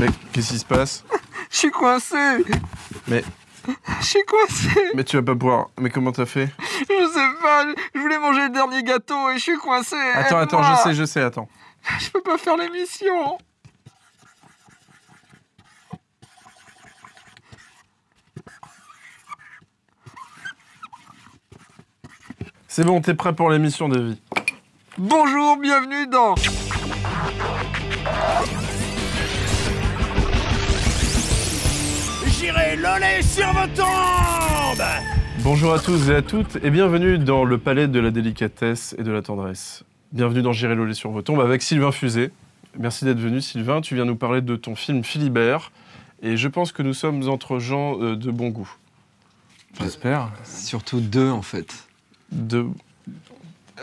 Mec, qu'est-ce qui se passe? Je suis coincé. Mais... Je suis coincé. Mais tu vas pas pouvoir... Mais comment t'as fait? Je sais pas, je voulais manger le dernier gâteau et je suis coincé. Attends, je sais, attends. Je peux pas faire l'émission. C'est bon, t'es prêt pour l'émission, Davy? Bonjour, bienvenue dans... J'irai loler sur vos tombes. Bonjour à tous et à toutes et bienvenue dans le palais de la délicatesse et de la tendresse. Bienvenue dans J'irai loler sur vos tombes avec Sylvain Fusé. Merci d'être venu, Sylvain. Tu viens nous parler de ton film Philibert et je pense que nous sommes entre gens de bon goût. J'espère. Surtout deux, en fait.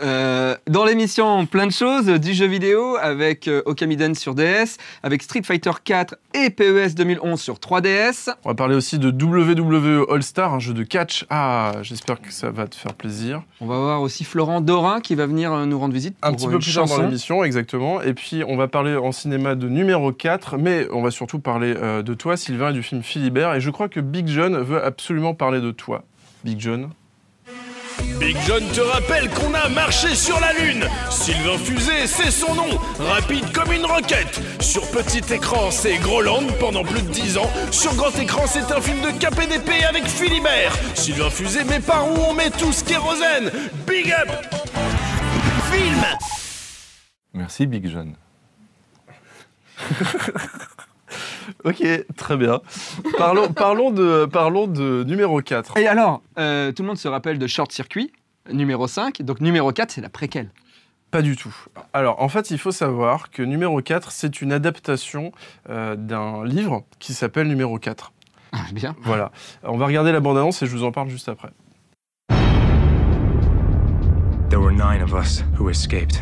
Dans l'émission, plein de choses, du jeu vidéo avec Okamiden sur DS, avec Street Fighter 4 et PES 2011 sur 3DS. On va parler aussi de WWE All-Star, un jeu de catch. Ah, j'espère que ça va te faire plaisir. On va voir aussi Florent Dorin qui va venir nous rendre visite pour un petit peu plus tard dans l'émission, exactement. Et puis, on va parler en cinéma de numéro 4, mais on va surtout parler de toi, Sylvain, et du film Philibert. Et je crois que Big John veut absolument parler de toi. Big John. Big John te rappelle qu'on a marché sur la Lune. Sylvain Fusé, c'est son nom, rapide comme une roquette. Sur petit écran, c'est Groland pendant plus de 10 ans. Sur grand écran, c'est un film de KPDP avec Philibert. Sylvain Fusé, mais par où on met tout ce kérosène? Big up. Film. Merci Big John. Ok, très bien. Parlons de numéro 4. Et alors, tout le monde se rappelle de Short Circuit, numéro 5. Donc numéro 4, c'est la préquelle. Pas du tout. Alors, en fait, il faut savoir que numéro 4, c'est une adaptation d'un livre qui s'appelle numéro 4. Ah, bien. Voilà. On va regarder la bande-annonce et je vous en parle juste après. There were 9 of us who escaped.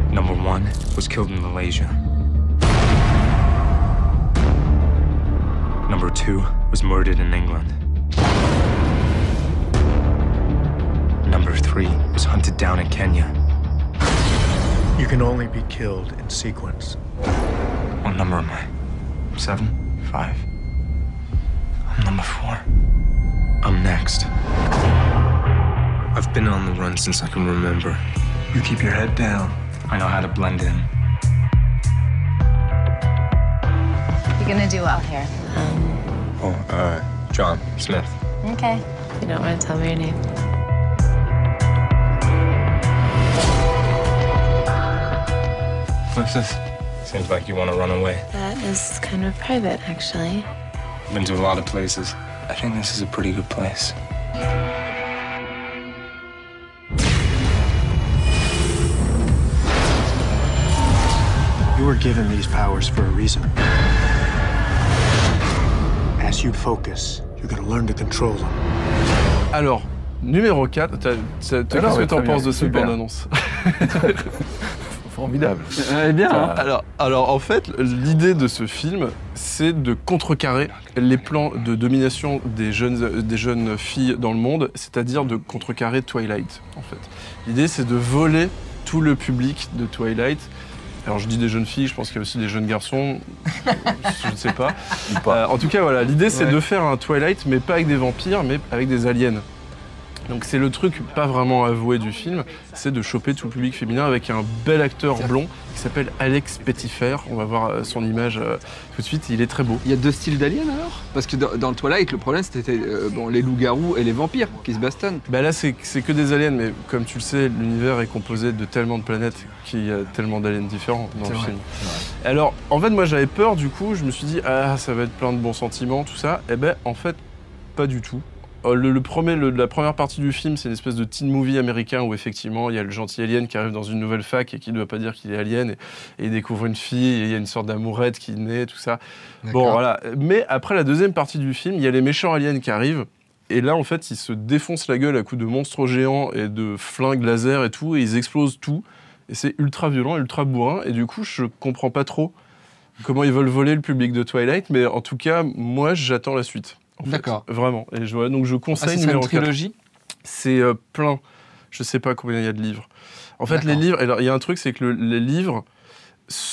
Number 1 was killed in Malaysia. Number 2 was murdered in England. Number 3 was hunted down in Kenya. You can only be killed in sequence. What number am I? 7? 5? I'm number 4. I'm next. I've been on the run since I can remember. You keep your head down. I know how to blend in. You're gonna do well here. John Smith. Okay. You don't want to tell me your name. What's this? Seems like you want to run away. That is kind of private, actually. Been to a lot of places. I think this is a pretty good place. You were given these powers for a reason. As you focus, you're gonna learn to control them. Alors, numéro 4, qu'est-ce que t'en penses de cette bande-annonce? Formidable. Bien. Hein. Alors, en fait, l'idée de ce film, c'est de contrecarrer les plans de domination des jeunes filles dans le monde, c'est-à-dire de contrecarrer Twilight, en fait. L'idée, c'est de voler tout le public de Twilight. Alors, je dis des jeunes filles, je pense qu'il y a aussi des jeunes garçons, je ne sais pas. En tout cas, voilà, l'idée, c'est de faire un Twilight, mais pas avec des vampires, mais avec des aliens. Donc c'est le truc pas vraiment avoué du film, c'est de choper tout le public féminin avec un bel acteur blond qui s'appelle Alex Pettyfer. On va voir son image tout de suite, il est très beau. Il y a deux styles d'aliens alors? Parce que dans le Twilight, le problème c'était les loups-garous et les vampires qui se bastonnent. Bah là c'est que des aliens, mais comme tu le sais, l'univers est composé de tellement de planètes qu'il y a tellement d'aliens différents dans le film. Alors en fait moi j'avais peur, du coup je me suis dit ah ça va être plein de bons sentiments, tout ça. Et ben en fait pas du tout. La première partie du film, c'est une espèce de teen movie américain où effectivement il y a le gentil alien qui arrive dans une nouvelle fac et qui ne doit pas dire qu'il est alien et il découvre une fille et il y a une sorte d'amourette qui naît, tout ça. Bon voilà. Mais après la deuxième partie du film, il y a les méchants aliens qui arrivent et là en fait ils se défoncent la gueule à coups de monstres géants et de flingues laser et tout et ils explosent tout et c'est ultra violent, ultra bourrin et du coup je comprends pas trop comment ils veulent voler le public de Twilight, mais en tout cas moi j'attends la suite. D'accord. Vraiment. Et donc je conseille numéro 4. C'est une trilogie? C'est plein. Je sais pas combien il y a de livres. En fait, les livres... Alors, il y a un truc, c'est que les livres,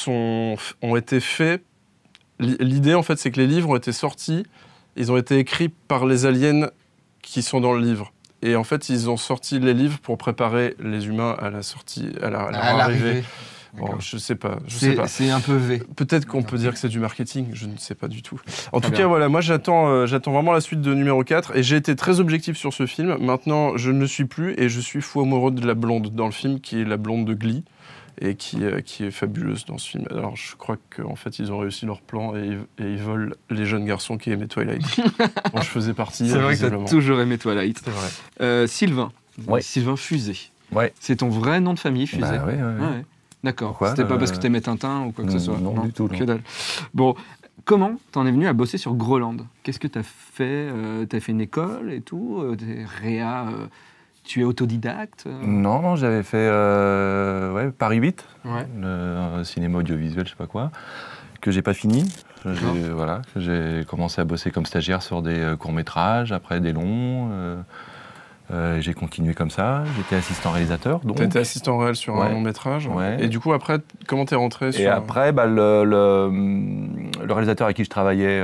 ont été faits. L'idée, en fait, c'est que les livres ont été sortis, ils ont été écrits par les aliens qui sont dans le livre. Et en fait, ils ont sorti les livres pour préparer les humains à la sortie, à leur arrivée. Bon, je sais pas. C'est un peu V. Peut-être qu'on peut dire que c'est du marketing, je ne sais pas du tout. En tout cas, voilà, moi j'attends vraiment la suite de numéro 4 et j'ai été très objectif sur ce film. Maintenant, je ne le suis plus et je suis fou amoureux de la blonde dans le film, qui est la blonde de Glee et qui est fabuleuse dans ce film. Alors, je crois qu'en fait, ils ont réussi leur plan et ils volent les jeunes garçons qui aimaient Twilight. Dont je faisais partie. C'est vrai que tu as toujours aimé Twilight. C'est vrai. Sylvain. Ouais. Sylvain Fusé. Ouais. C'est ton vrai nom de famille, Fusé? Bah, ouais. Ouais. D'accord. Pourquoi C'était pas parce que t'aimais Tintin ou quoi que ce soit? Non, du tout. Non. Que dalle. Bon, comment t'en es venu à bosser sur Groland? Qu'est-ce que t'as fait? T'as fait une école et tout? T'es réa, tu es autodidacte? Non, j'avais fait Paris 8, Ouais. le cinéma audiovisuel, je sais pas quoi, que j'ai pas fini. J'ai commencé à bosser comme stagiaire sur des courts-métrages, après des longs. J'ai continué comme ça, j'étais assistant réalisateur. T'as été assistant réel sur un long métrage. Ouais. Et du coup, après, comment t'es rentré sur... Et après, le réalisateur avec qui je travaillais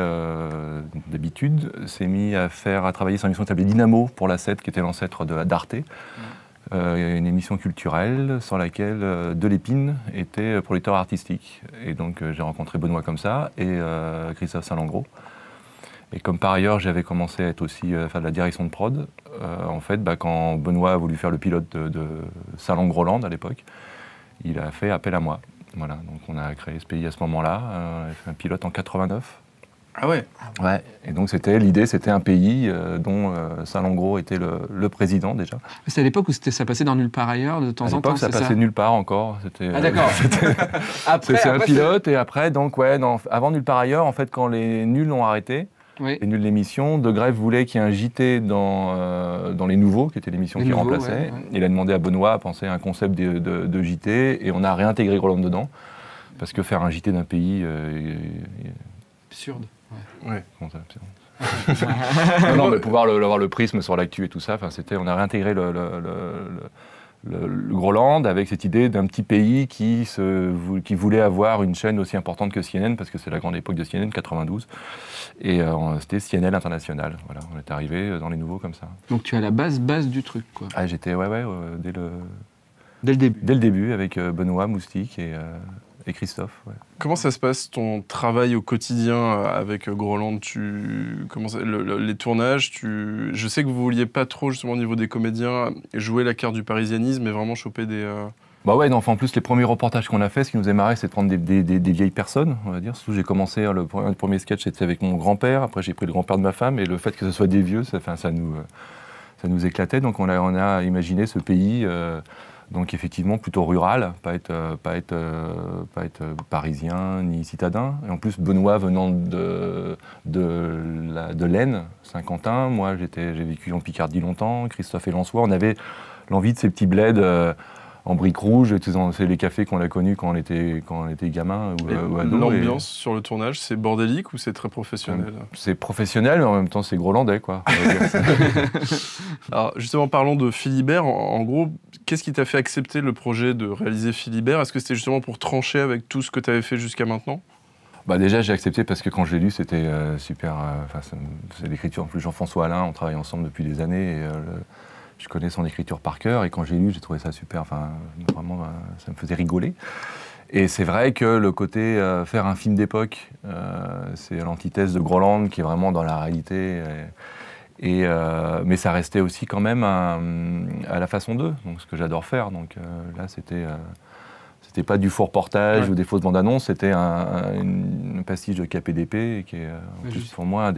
d'habitude s'est mis à travailler sur une émission qui s'appelait Dynamo pour la 7, qui était l'ancêtre d'Arte. Une émission culturelle sur laquelle Delépine était producteur artistique. Et donc j'ai rencontré Benoît comme ça et Christophe Salengro. Et comme par ailleurs, j'avais commencé à être aussi faire de la direction de prod, en fait, quand Benoît a voulu faire le pilote de Salon-Groland à l'époque, il a fait appel à moi. Voilà, donc on a créé ce pays à ce moment-là, on a fait un pilote en 89. Ah ouais. Ouais, et donc l'idée, c'était un pays dont Salengro était le président déjà. C'était à l'époque où ça passait dans Nulle part ailleurs de temps en temps. À l'époque, ça passait nulle part encore. Ah d'accord. C'est un pilote et après, donc avant Nulle part ailleurs, en fait, quand les nuls l'ont arrêté. Oui. Les nuls l'émission, De Grève voulait qu'il y ait un JT dans Les Nouveaux, qui était l'émission qui remplaçait. Ouais. Il a demandé à Benoît à penser à un concept de JT et on a réintégré Groland dedans. Parce que faire un JT d'un pays... absurde. Ouais. Comment ça, absurde? Non, mais pouvoir avoir le prisme sur l'actu et tout ça, on a réintégré le Groland avec cette idée d'un petit pays qui voulait avoir une chaîne aussi importante que CNN, parce que c'est la grande époque de CNN, 92. Et c'était CNN International. Voilà, on est arrivé dans Les Nouveaux comme ça. Donc tu es à la base du truc, quoi. Ah, j'étais, dès le début. Dès le début, avec Benoît, Moustique et Christophe. Ouais. Comment ça se passe, ton travail au quotidien avec Groland? Les tournages, je sais que vous vouliez pas trop, justement, au niveau des comédiens, jouer la carte du parisianisme, mais vraiment choper des... Bah ouais, en plus, les premiers reportages qu'on a fait, ce qui nous est marré, c'est de prendre des vieilles personnes, on va dire. Surtout, j'ai commencé, le premier sketch, c'était avec mon grand-père. Après, j'ai pris le grand-père de ma femme. Et le fait que ce soit des vieux, ça nous éclatait. Donc, on a imaginé ce pays... donc effectivement plutôt rural, pas être parisien ni citadin. Et en plus Benoît venant de l'Aisne, Saint-Quentin, moi j'ai vécu en Picardie longtemps, Christophe et Lançois, on avait l'envie de ces petits bleds en briques rouges, c'est les cafés qu'on a connus quand on était gamin ou ado. L'ambiance sur le tournage, c'est bordélique ou c'est très professionnel? C'est professionnel, mais en même temps c'est grolandais, quoi. Alors justement, parlons de Philibert. En gros, qu'est-ce qui t'a fait accepter le projet de réaliser Philibert? Est-ce que c'était justement pour trancher avec tout ce que tu avais fait jusqu'à maintenant? Bah déjà, j'ai accepté parce que quand je l'ai lu, c'était super... c'est l'écriture, en plus Jean-François Alain, on travaille ensemble depuis des années, et je connais son écriture par cœur, et quand j'ai lu, j'ai trouvé ça super, vraiment, ça me faisait rigoler. Et c'est vrai que le côté faire un film d'époque, c'est l'antithèse de Groland, qui est vraiment dans la réalité... mais ça restait aussi quand même à la façon d'eux, donc ce que j'adore faire. Donc là, c'était pas du faux reportage ou des fausses bandes annonces, c'était un pastiche de KPDP qui est en plus pour moi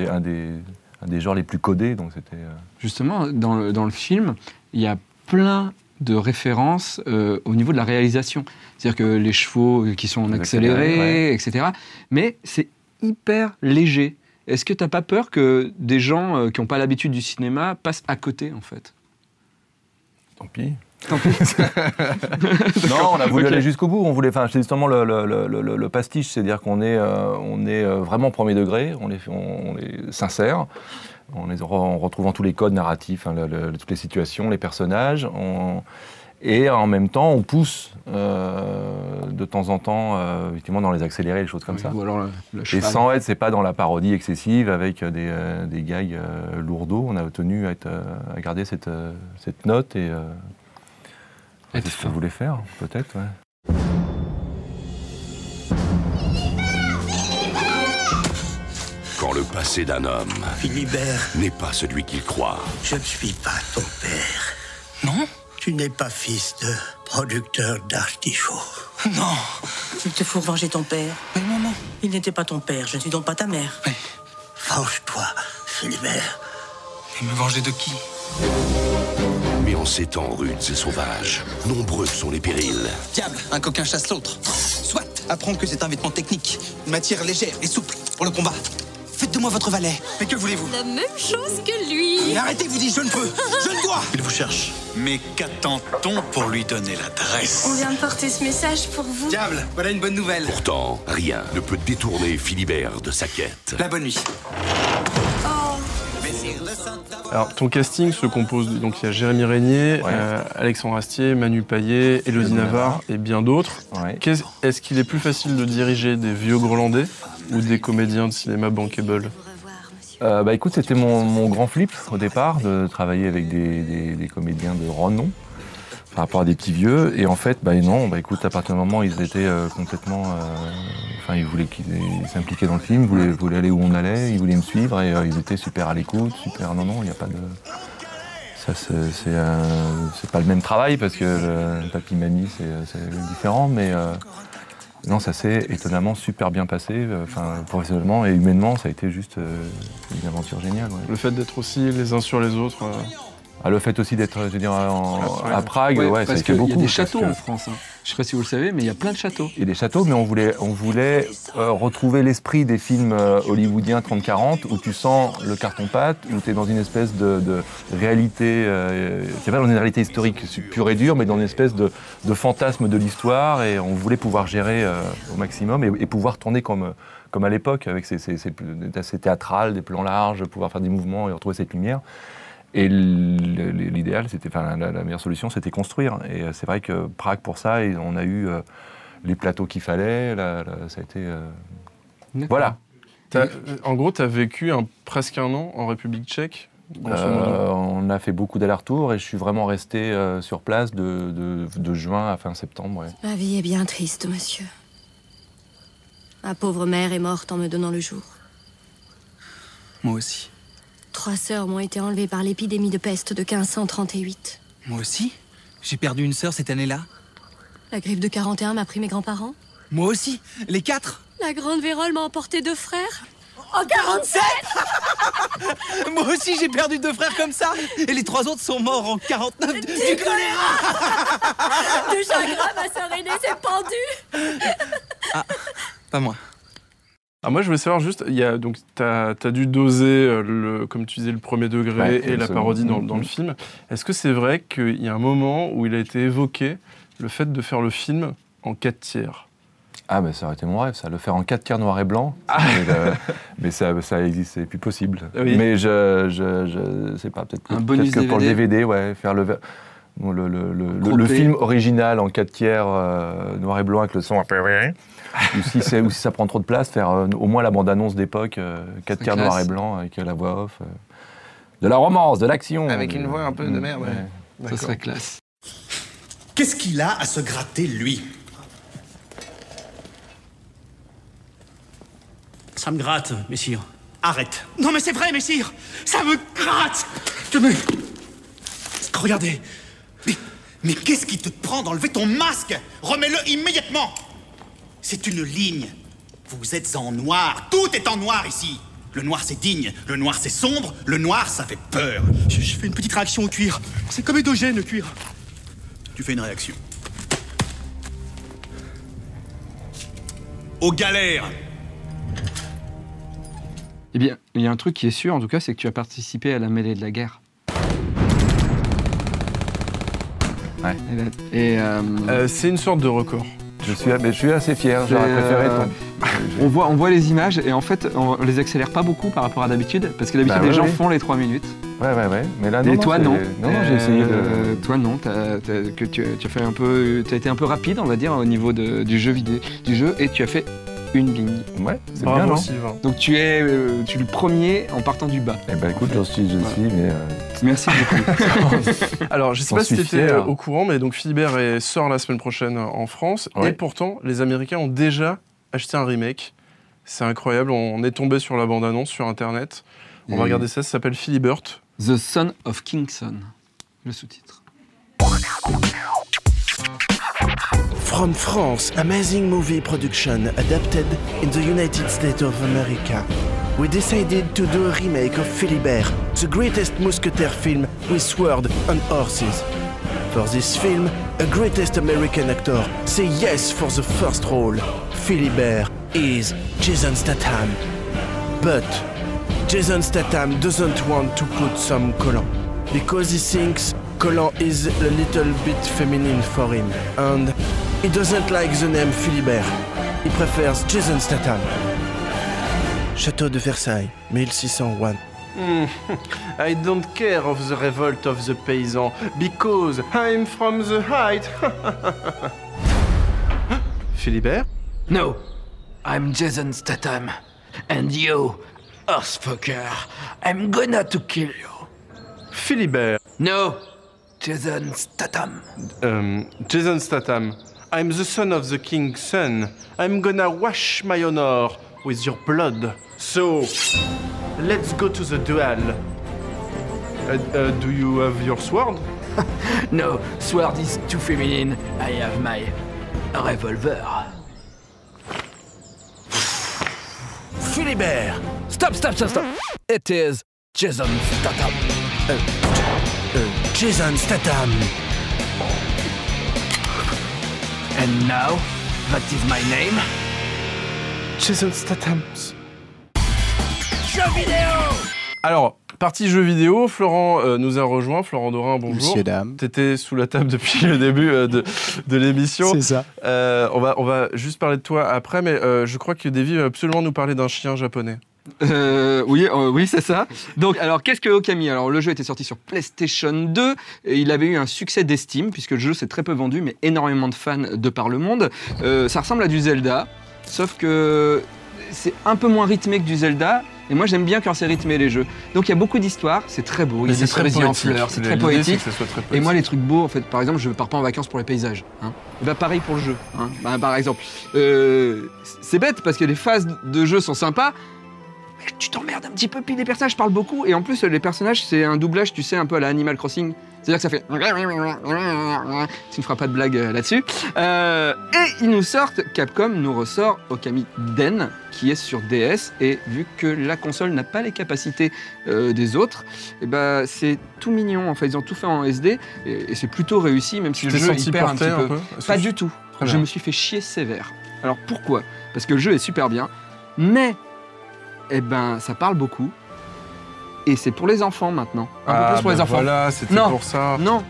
un des genres les plus codés. Donc c'était. Justement, dans le film, il y a plein de références au niveau de la réalisation. C'est-à-dire que les chevaux qui sont accélérés, etc. Mais c'est hyper léger. Est-ce que tu n'as pas peur que des gens qui n'ont pas l'habitude du cinéma passent à côté, en fait? Tant pis. Non, on a voulu aller jusqu'au bout. On voulait, c'est justement le pastiche, c'est-à-dire qu'on est vraiment premier degré, on est sincère, en retrouvant tous les codes narratifs, toutes les situations, les personnages, et en même temps, on pousse de temps en temps, effectivement, dans les accélérés, les choses comme ça. Ou alors le Et cheval. sans être, c'est pas dans la parodie excessive avec des gags lourdeaux. On a tenu à garder cette note et c'est ce qu'on voulait faire, peut-être. Ouais. Quand le passé d'un homme Philibert, n'est pas celui qu'il croit. je ne suis pas ton père. Non? Tu n'es pas fils de producteur d'artichauts. Non. Il te faut venger ton père. Mais maman. Il n'était pas ton père, je ne suis donc pas ta mère. Mais Venge-toi, Philibert. me venger de qui? Mais en ces temps rudes et sauvages, nombreux sont les périls. Diable, un coquin chasse l'autre. Soit, apprends que c'est un vêtement technique, une matière légère et souple pour le combat. Faites de moi votre valet. Mais que voulez-vous? La même chose que lui. Mais arrêtez, vous dites, je ne peux, je ne dois. Il vous cherche. Mais qu'attend-on pour lui donner l'adresse? On vient de porter ce message pour vous. Diable, voilà une bonne nouvelle. Pourtant, rien ne peut détourner Philibert de sa quête. La bonne nuit. Alors, ton casting se compose, donc il y a Jérémy Régnier, Alexandre Astier, Manu Payet, Élodie Navarre et bien d'autres. Ouais. Est-ce qu'il est plus facile de diriger des vieux Grolandais ou des comédiens de cinéma bankable? Écoute, c'était mon grand flip au départ, de travailler avec des comédiens de renom par rapport à des petits vieux. Et en fait, non, écoute, à partir du moment où ils étaient complètement... ils voulaient s'impliquer dans le film, ils voulaient aller où on allait, ils voulaient me suivre et ils étaient super à l'écoute, super... Non, il n'y a pas de... Ça, c'est pas le même travail parce que le papy-mamie, c'est différent, mais... Non, ça s'est étonnamment super bien passé, professionnellement et humainement, ça a été juste une aventure géniale. Ouais. Le fait d'être aussi les uns sur les autres. Le fait aussi d'être, je veux dire, à Prague, parce ça a été qu'il beaucoup. y a des châteaux en France. Hein. Je ne sais pas si vous le savez, mais il y a plein de châteaux. Il y a des châteaux, mais on voulait retrouver l'esprit des films hollywoodiens 30-40, où tu sens le carton-pâte, où tu es dans une espèce de réalité, c'est pas dans une réalité historique pure et dure, mais dans une espèce de fantasme de l'histoire, et on voulait pouvoir gérer au maximum et pouvoir tourner comme à l'époque, avec assez théâtral, des plans larges, pouvoir faire des mouvements et retrouver cette lumière. Et l'idéal, la meilleure solution, c'était construire. Et c'est vrai que Prague, pour ça, on a eu les plateaux qu'il fallait. Ça a été... Voilà. En gros, tu as vécu presque un an en République tchèque, grosso modo. On a fait beaucoup d'allers-retours et je suis vraiment resté sur place de juin à fin septembre. Ouais. Ma vie est bien triste, monsieur. Ma pauvre mère est morte en me donnant le jour. Moi aussi. 3 sœurs m'ont été enlevées par l'épidémie de peste de 1538. Moi aussi. J'ai perdu une sœur cette année-là. La grippe de 41 m'a pris mes grands-parents. Moi aussi. Les 4. La grande vérole m'a emporté 2 frères. En 47. Moi aussi, j'ai perdu 2 frères comme ça. Et les 3 autres sont morts en 49 du choléra. De chagrin, ma sœur aînée s'est pendue. Ah, pas moi. Alors moi, je voulais savoir juste, t'as dû doser, comme tu disais, le premier degré et la parodie dans le film. Est-ce que c'est vrai qu'il y a un moment où il a été évoqué le fait de faire le film en 4/3? Ah, ça aurait été mon rêve, ça, le faire en 4/3 noir et blanc. Mais ça existe, c'est plus possible. Oui. Mais je sais pas, peut-être que pour le DVD, faire le film original en 4/3 noir et blanc avec le son un peu... ou si ça prend trop de place, faire au moins la bande-annonce d'époque, 4/3 noir et blanc avec la voix off. De la romance, de l'action. Avec une voix un peu de merde. Ça serait classe. Qu'est-ce qu'il a à se gratter, lui? Ça me gratte, messire. Arrête. Non mais c'est vrai, messire. Ça me gratte. Regardez. Mais qu'est-ce qui te prend d'enlever ton masque? Remets-le immédiatement. C'est une ligne. Vous êtes en noir. Tout est en noir ici. Le noir, c'est digne. Le noir, c'est sombre. Le noir, ça fait peur. Je fais une petite réaction au cuir. C'est comme édogène, le cuir. Tu fais une réaction. Aux galères. Eh bien, il y a un truc qui est sûr, en tout cas, c'est que tu as participé à la mêlée de la guerre. Ouais. C'est une sorte de record. Je suis assez fier, j'aurais préféré on voit les images et en fait, on les accélère pas beaucoup par rapport à d'habitude, parce que d'habitude, les gens font les 3 minutes. Ouais. Mais là, non. Et toi, non. Non, j'ai essayé de. Toi, non. Tu as fait un peu. Tu as été un peu rapide, on va dire, au niveau du jeu vidéo, et tu as fait une ligne. Ouais, c'est Bravo, bien, non Sylvain. Donc tu es le premier en partant du bas. Eh ben écoute, je suis, mais. Merci beaucoup. Alors, je sais J'en pas si suis tu étais fier. au courant, mais donc Philibert sort la semaine prochaine en France. Ouais. Et pourtant, les Américains ont déjà acheté un remake. C'est incroyable, on est tombé sur la bande-annonce sur Internet. On va regarder ça s'appelle Philibert. The Son of Kingston, le sous-titre. From France, amazing movie production adapted in the United States of America. We decided to do a remake of Philibert, the greatest musketeer film with sword and horses. For this film, a greatest American actor say yes for the first role. Philibert is Jason Statham. But Jason Statham doesn't want to put some collant because he thinks collant is a little bit feminine for him, and he doesn't like the name Philibert. He prefers Jason Statham. Château de Versailles, 1601. I don't care of the revolt of the paysans because I'm from the height. Philibert? No, I'm Jason Statham, and you, horsefucker, I'm gonna to kill you. Philibert. No, Jason Statham. Jason Statham. I'm the son of the king's son. I'm gonna wash my honor with your blood. So, let's go to the duel. Do you have your sword? No, sword is too feminine. I have my revolver. Philibert! Stop! It is Jason Statham. Jason Statham. And now, what is my name? Jason Statham. Jeux vidéo! Alors, partie jeux vidéo, Florent nous a rejoint. Florent Dorin, bonjour. Monsieur, dame. T'étais sous la table depuis le début de l'émission. C'est ça. On va juste parler de toi après, mais je crois que Davy va absolument nous parler d'un chien japonais. Oui, c'est ça. Donc, alors, qu'est-ce que Okami? Alors, le jeu était sorti sur PlayStation 2 et il avait eu un succès d'estime puisque le jeu s'est très peu vendu, mais énormément de fans de par le monde. Ça ressemble à du Zelda, sauf que c'est un peu moins rythmé que du Zelda. Et moi, j'aime bien quand c'est rythmé, les jeux. Donc, il y a beaucoup d'histoires, c'est très beau. Il y a des cerisiers en fleurs, c'est très poétique. Et moi, les trucs beaux, en fait, par exemple, je ne pars pas en vacances pour les paysages. Hein. Et bah, pareil pour le jeu. Hein. Bah, par exemple, c'est bête parce que les phases de jeu sont sympas. Mais tu t'emmerdes un petit peu, puis les personnages parlent beaucoup. Et en plus, les personnages, c'est un doublage, tu sais, un peu à la Animal Crossing. C'est-à-dire que ça fait... Tu ne feras pas de blague là-dessus. Et ils nous sortent, Capcom nous ressort Okami Den, qui est sur DS. Et vu que la console n'a pas les capacités des autres, et bah, c'est tout mignon. En fait, ils ont tout fait en SD. Et c'est plutôt réussi, même si le jeu il perd un petit peu. Pas du tout. Je me suis fait chier sévère. Alors pourquoi? Parce que le jeu est super bien, mais eh ben, ça parle beaucoup. Et c'est pour les enfants maintenant. Un peu plus pour les enfants. Voilà, c'était pour ça. Non.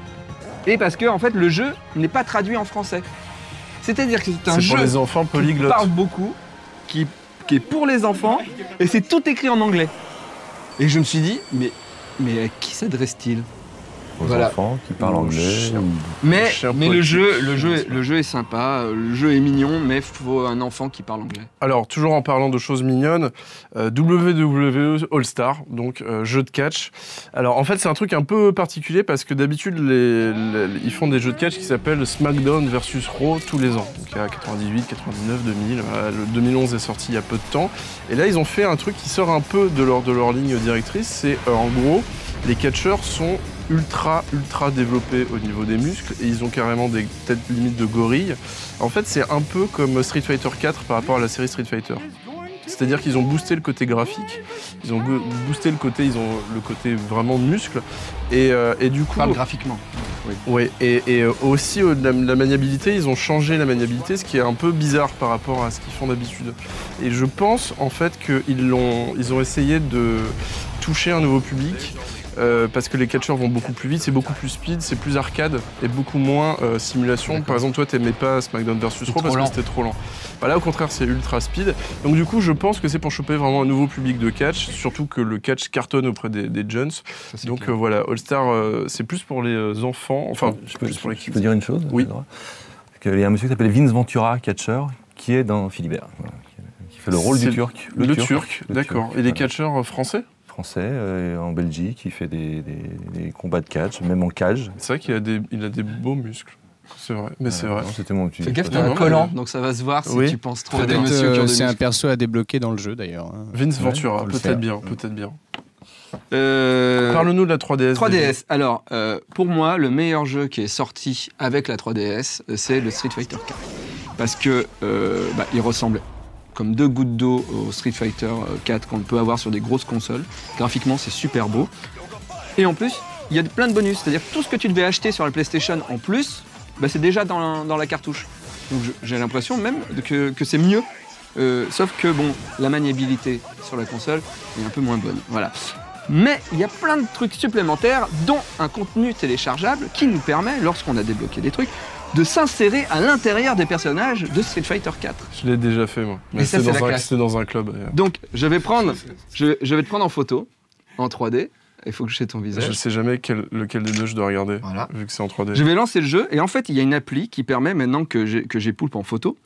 Et parce que en fait, le jeu n'est pas traduit en français. C'est-à-dire que c'est un jeu pour les enfants polyglottes. Qui parle beaucoup, qui est pour les enfants, et c'est tout écrit en anglais. Et je me suis dit, mais à qui s'adresse-t-il? Aux enfants qui parlent anglais. Mais le jeu est sympa, le jeu est mignon, mais il faut un enfant qui parle anglais. Alors, toujours en parlant de choses mignonnes, WWE All-Star, donc jeu de catch. Alors, en fait, c'est un truc un peu particulier parce que d'habitude, ils font des jeux de catch qui s'appellent SmackDown versus Raw tous les ans. Donc, il y a 98, 99, 2000. Voilà, le 2011 est sorti il y a peu de temps. Et là, ils ont fait un truc qui sort un peu de leur ligne directrice. C'est, en gros, les catcheurs sont ultra développés au niveau des muscles et ils ont carrément des têtes limites de gorille. En fait, c'est un peu comme Street Fighter 4 par rapport à la série Street Fighter. C'est-à-dire qu'ils ont boosté le côté graphique, ils ont boosté le côté vraiment muscle et du coup... Parle graphiquement. Oui. Ouais, et aussi la maniabilité, ils ont changé la maniabilité, ce qui est un peu bizarre par rapport à ce qu'ils font d'habitude. Et je pense en fait qu'ils ont essayé de toucher un nouveau public parce que les catcheurs vont beaucoup plus vite, c'est beaucoup plus speed, c'est plus arcade et beaucoup moins simulation. Par exemple, toi, t'aimais pas SmackDown vs Raw parce que c'était trop lent. Bah là, au contraire, c'est ultra speed. Donc du coup, je pense que c'est pour choper vraiment un nouveau public de catch, surtout que le catch cartonne auprès des jeunes. Donc voilà, All Star, c'est plus pour les enfants, enfin, plus pour les kids. Je peux dire une chose? Oui. Il y a un monsieur qui s'appelle Vince Ventura, catcheur, qui est dans Philibert, qui fait le rôle du Turc. Le Turc, d'accord. Et des catcheurs français? Français, en Belgique, il fait des combats de catch, même en cage. C'est vrai qu'il a des beaux muscles. C'est vrai, mais c'est vrai. C'était mon petit. Fais gaffe, t'as un collant, donc ça va se voir si tu penses trop à des messieurs qui ont des c'est un perso à débloquer dans le jeu d'ailleurs. Vince Ventura, peut-être bien. Parle-nous de la 3DS. 3DS. Alors, pour moi, le meilleur jeu qui est sorti avec la 3DS, c'est le Street Fighter 4. Parce que il ressemble comme 2 gouttes d'eau au Street Fighter 4 qu'on peut avoir sur des grosses consoles. Graphiquement, c'est super beau. Et en plus, il y a plein de bonus. C'est-à-dire que tout ce que tu devais acheter sur la PlayStation en plus, c'est déjà dans la cartouche. Donc j'ai l'impression même que c'est mieux. Sauf que, la maniabilité sur la console est un peu moins bonne. Voilà. Mais il y a plein de trucs supplémentaires, dont un contenu téléchargeable qui nous permet, lorsqu'on a débloqué des trucs, de s'insérer à l'intérieur des personnages de Street Fighter 4. Je l'ai déjà fait, moi. Mais c'était dans un club. Donc, je vais te prendre en photo, en 3D. Il faut que je sais ton visage. Je sais jamais lequel des deux je dois regarder, vu que c'est en 3D. Je vais lancer le jeu, et en fait, il y a une appli qui permet, maintenant que j'ai Poulpe en photo,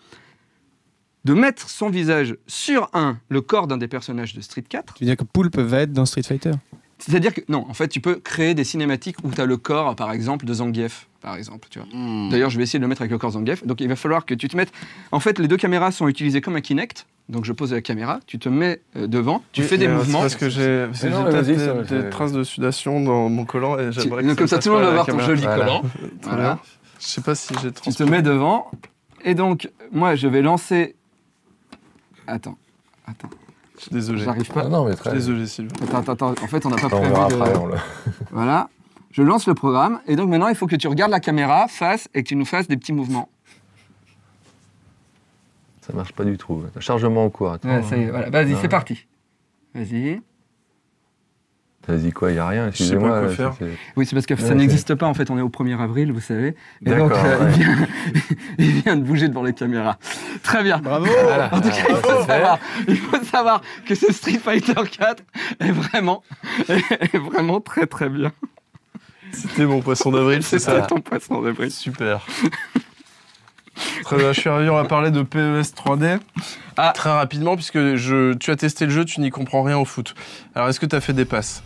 de mettre son visage sur le corps d'un des personnages de Street 4. Tu veux dire que Poulpe va être dans Street Fighter? C'est-à-dire que, non, en fait, tu peux créer des cinématiques où tu as le corps, par exemple, de Zangief, par exemple, tu vois. D'ailleurs, je vais essayer de le mettre avec le corps Zangief. Donc, il va falloir que tu te mettes... En fait, les deux caméras sont utilisées comme un Kinect. Donc, je pose la caméra, tu te mets devant, tu fais des mouvements. Parce que j'ai des traces de sudation dans mon collant et j'aimerais que comme ça, tout le monde va voir ton joli collant. Voilà. Je sais pas si j'ai Tu te mets devant. Et donc, moi, je vais lancer... Attends. Je suis désolé. J'arrive pas. Je suis désolé, Sylvain. Attends. En fait, on n'a pas prévu de... Voilà. Je lance le programme. Et donc, maintenant, il faut que tu regardes la caméra face et que tu nous fasses des petits mouvements. Ça marche pas du tout. Chargement en cours. Attends. Ouais, ça y est, voilà. Vas-y, c'est parti. Vas-y. Vas-y, quoi, il n'y a rien. Excusez-moi. Quoi faire. Oui, c'est parce que ça n'existe pas, en fait. On est au 1er avril, vous savez. Et donc, il vient de bouger devant les caméras. Très bien. Bravo. Voilà. En tout cas, il faut savoir que ce Street Fighter 4 est vraiment très, très bien. C'était mon poisson d'avril, c'est ça? C'était ton poisson d'avril. Super. Très bien, je suis ravi, on va parler de PES 3D. Très rapidement, puisque tu as testé le jeu, tu n'y comprends rien au foot. Alors, est-ce que tu as fait des passes?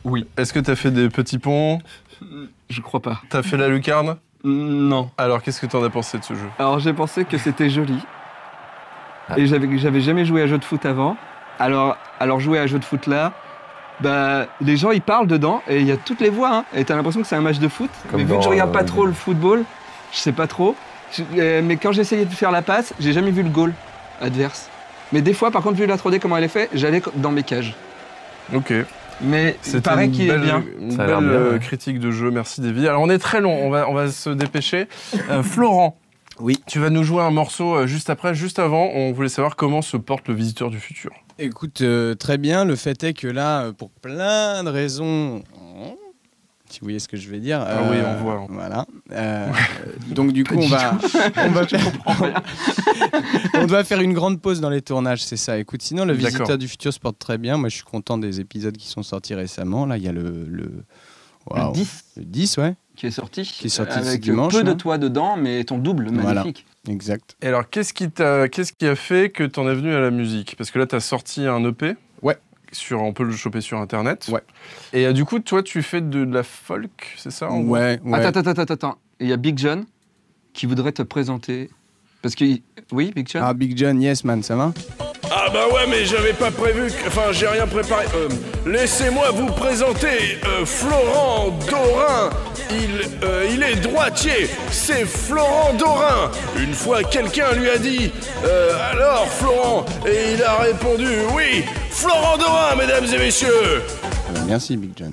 Oui. Est-ce que tu as fait des petits ponts? Je crois pas. Tu as fait la lucarne? Non. Alors, qu'est-ce que tu en as pensé de ce jeu? Alors, j'ai pensé que c'était joli. Et j'avais jamais joué à jeu de foot avant. Alors jouer à jeu de foot là, les gens ils parlent dedans et il y a toutes les voix. Hein, et t'as l'impression que c'est un match de foot. Mais vu que je regarde pas trop le football, je sais pas trop. Mais quand j'essayais de faire la passe, j'ai jamais vu le goal adverse. Mais des fois, par contre, vu la 3D comment elle est faite, j'allais dans mes cages. Ok. Mais il paraît qu'il est bien. Une belle critique de jeu, merci Davy. Alors on est très long, on va se dépêcher. Florent, oui, tu vas nous jouer un morceau juste après. Juste avant, on voulait savoir comment se porte le Visiteur du Futur. Écoute, très bien. Le fait est que là, pour plein de raisons... Si vous voyez ce que je vais dire. Oui, on voit. Voilà. Donc du coup, on doit faire une grande pause dans les tournages, c'est ça. Écoute, sinon, le Visiteur du Futur se porte très bien. Moi, je suis content des épisodes qui sont sortis récemment. Là, il y a le 10. Le 10, ouais. Qui est sorti avec ce dimanche. Peu de toi dedans, mais ton double magnifique. Voilà. Exact. Et alors, qu'est-ce qui a fait que tu en es venu à la musique? Parce que là, tu as sorti un EP. Ouais. On peut le choper sur Internet. Ouais. Et du coup, toi, tu fais de la folk, c'est ça? Ouais. Attends. Il y a Big John qui voudrait te présenter. Parce que... Oui, Big John? Ah, Big John, yes, man, ça va? Ah bah ouais, mais j'avais pas prévu... Enfin, j'ai rien préparé. Laissez-moi vous présenter Florent Dorin. Il est droitier. C'est Florent Dorin. Une fois, quelqu'un lui a dit « Alors, Florent ?» Et il a répondu « Oui, Florent Dorin, mesdames et messieurs !» Merci, Big John.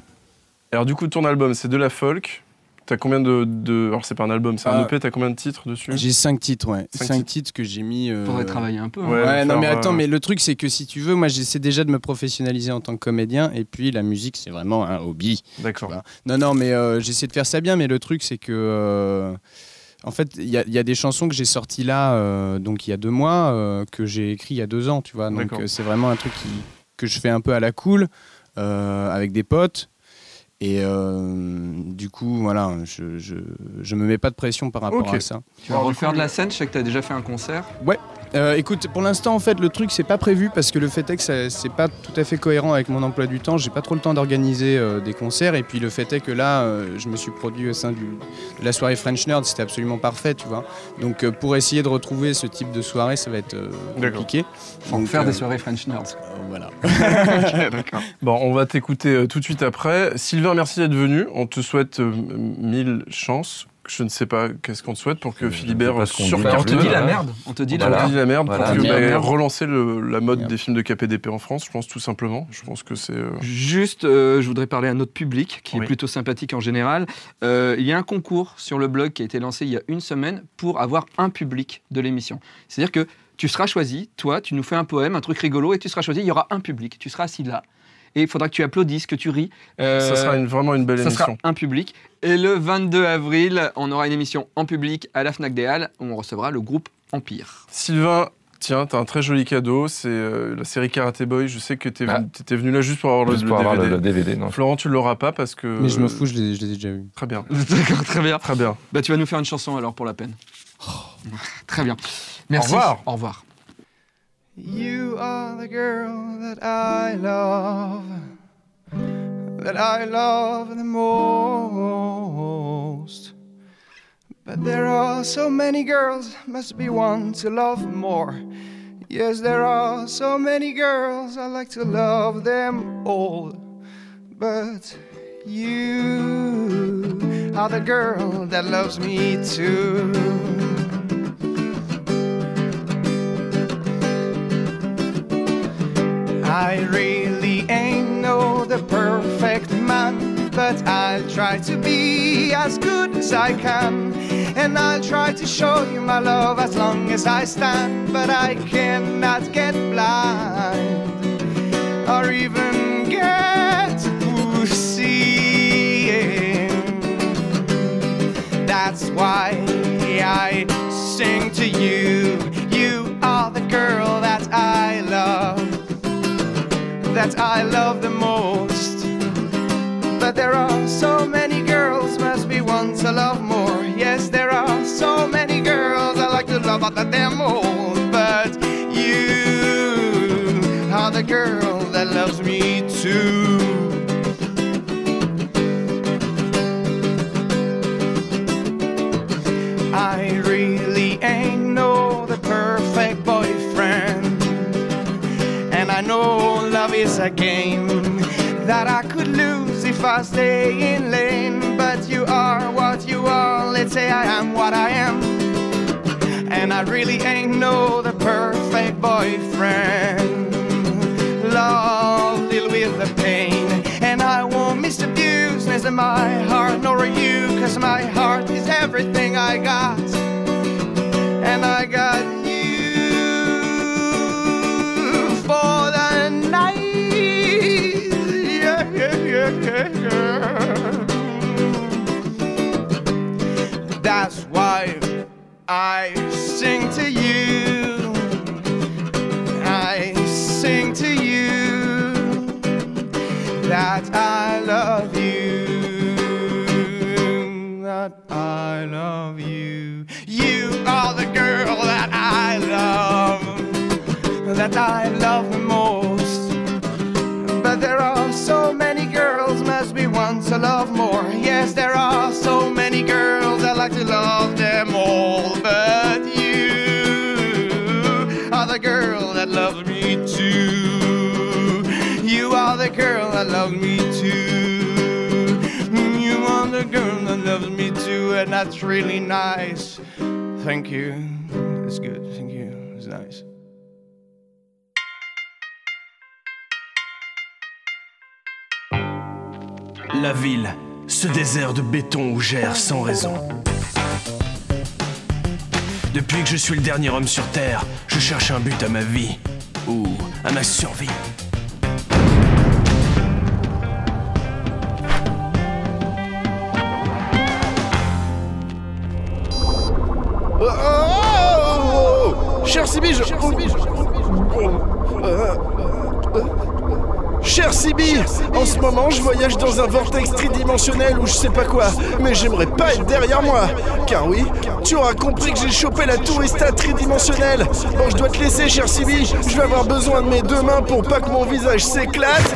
Alors du coup, ton album, c'est de la folk. T'as combien alors c'est pas un album, c'est un EP, t'as combien de titres dessus? J'ai 5 titres, ouais. 5 titres que j'ai mis... Faudrait travailler un peu. Ouais, non mais attends, mais le truc c'est que si tu veux, moi j'essaie déjà de me professionnaliser en tant que comédien, et puis la musique c'est vraiment un hobby. D'accord. Non, mais j'essaie de faire ça bien, mais le truc c'est que... en fait, il y a des chansons que j'ai sorties là, donc il y a 2 mois, que j'ai écrit il y a 2 ans, tu vois. Donc c'est vraiment un truc que je fais un peu à la cool, avec des potes. Et du coup, voilà, je me mets pas de pression par rapport à ça. Tu vas refaire de la scène, je sais que tu as déjà fait un concert. Ouais. Écoute, pour l'instant, en fait, le truc, c'est pas prévu parce que le fait est que c'est pas tout à fait cohérent avec mon emploi du temps. J'ai pas trop le temps d'organiser des concerts. Et puis, le fait est que là, je me suis produit au sein de la soirée French Nerd. C'était absolument parfait, tu vois. Donc, pour essayer de retrouver ce type de soirée, ça va être compliqué. Donc, faire des soirées French Nerds. Voilà. Ok, d'accord. Bon, on va t'écouter tout de suite après. Sylvain, merci d'être venu. On te souhaite 1000 chances. Je ne sais pas qu'est-ce qu'on te souhaite pour que Philibert surcartonne. On te dit la merde. On te dit la merde pour relancer la mode des films de KPDP en France, je pense tout simplement. Je pense que c'est... Juste, je voudrais parler à notre public, qui est plutôt sympathique en général. Il y a un concours sur le blog qui a été lancé il y a 1 semaine pour avoir un public de l'émission. C'est-à-dire que tu seras choisi, toi, tu nous fais un poème, un truc rigolo, et tu seras choisi, il y aura un public. Tu seras assis là. Et il faudra que tu applaudisses, que tu ris. Ça sera vraiment une belle émission. Ça sera un public. Et le 22 avril, on aura une émission en public à la Fnac des Halles où on recevra le groupe Empire. Sylvain, tiens, t'as un très joli cadeau. C'est la série Karate Boy. Je sais que t'étais venu là juste pour avoir le DVD. Non. Florent, tu l'auras pas parce que... Mais je me fous, je les ai déjà vus. Très bien. D'accord, très bien. Très bien. Bah, tu vas nous faire une chanson alors pour la peine. Très bien. Merci. Au revoir. Au revoir. You are the girl that I love the most. But there are so many girls, must be one to love more. Yes, there are so many girls, I like to love them all. But you are the girl that loves me too. I really ain't the perfect man, but I'll try to be as good as I can. And I'll try to show you my love as long as I stand. But I cannot get blind or even get pussy. That's why I sing to you. You are the girl that I love the most. But there are so many girls, must be one to love more. Yes, there are so many girls I like to love, but them all. But you are the girl that loves me too. I really ain't the perfect boyfriend, and I know love is a game that I could lose if I stay in lane. But you are what you are, let's say I am what I am. And I really ain't the perfect boyfriend. Love, deal with the pain. And I won't misabuse neither my heart nor you, 'cause my heart is everything I got. And I got you for the night. Yeah, yeah, yeah, yeah. That's why I sing to you. I sing to you that I love you. That I love you. You are the girl that I love the most. But there are so many girls, must be one to love more. Yes, there are so many girls, I like to love them all. But you are the girl that loves me too. You are the girl that loves me too. You are the girl that loves me too, and that's really nice. Thank you. It's good. Thank you. It's nice. La ville, Ce désert de béton où j'erre sans raison. Depuis que je suis le dernier homme sur Terre, je cherche un but à ma vie, ou à ma survie. Cher Sibi, Cher Sibi, en ce moment je voyage dans un vortex tridimensionnel ou je sais pas quoi, mais j'aimerais pas être derrière moi. Car oui, tu auras compris que j'ai chopé la tourista tridimensionnelle. Bon, je dois te laisser, cher Sibi, je vais avoir besoin de mes deux mains pour pas que mon visage s'éclate.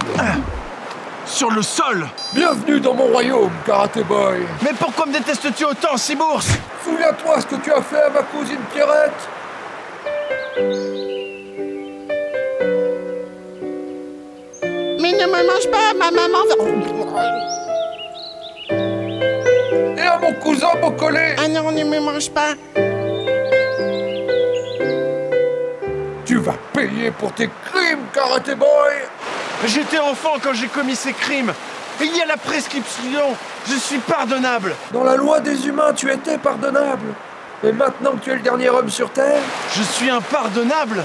Sur le sol. Bienvenue dans mon royaume, Karaté Boy. Mais pourquoi me détestes-tu autant, Cibours? Souviens-toi ce que tu as fait à ma cousine Pierrette. Mais ne me mange pas, ma maman va... Et à mon cousin Bocolé. Ah non, ne me mange pas. Tu vas payer pour tes crimes, Karaté Boy. J'étais enfant quand j'ai commis ces crimes. Il y a la prescription. Je suis pardonnable. Dans la loi des humains, tu étais pardonnable. Et maintenant que tu es le dernier homme sur Terre... Je suis impardonnable.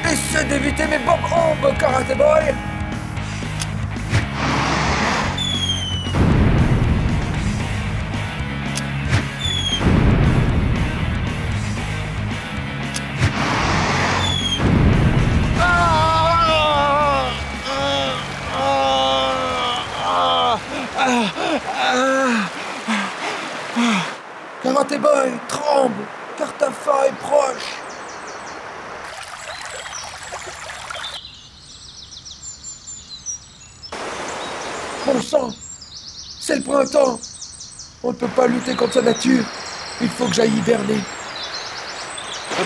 Essaie d'éviter mes bombes, Karaté Boy. Karaté Boy, tremble, car ta fin est proche. Bon sang, c'est le printemps. On ne peut pas lutter contre sa nature. Il faut que j'aille hiberner.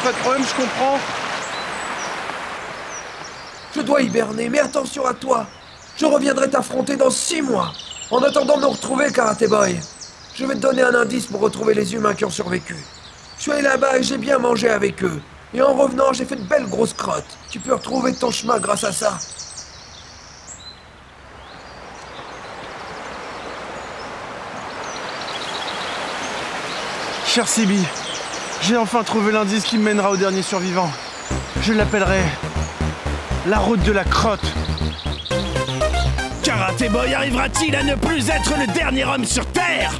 Pas de problème, je comprends. Je dois hiberner, mais attention à toi. Je reviendrai t'affronter dans 6 mois. En attendant de nous retrouver, Karaté Boy, je vais te donner un indice pour retrouver les humains qui ont survécu. Je suis allé là-bas et j'ai bien mangé avec eux. Et en revenant, j'ai fait de belles grosses crottes. Tu peux retrouver ton chemin grâce à ça. Cher Sibi, j'ai enfin trouvé l'indice qui me mènera au dernier survivant. Je l'appellerai la route de la crotte. Karaté Boy arrivera-t-il à ne plus être le dernier homme sur Terre?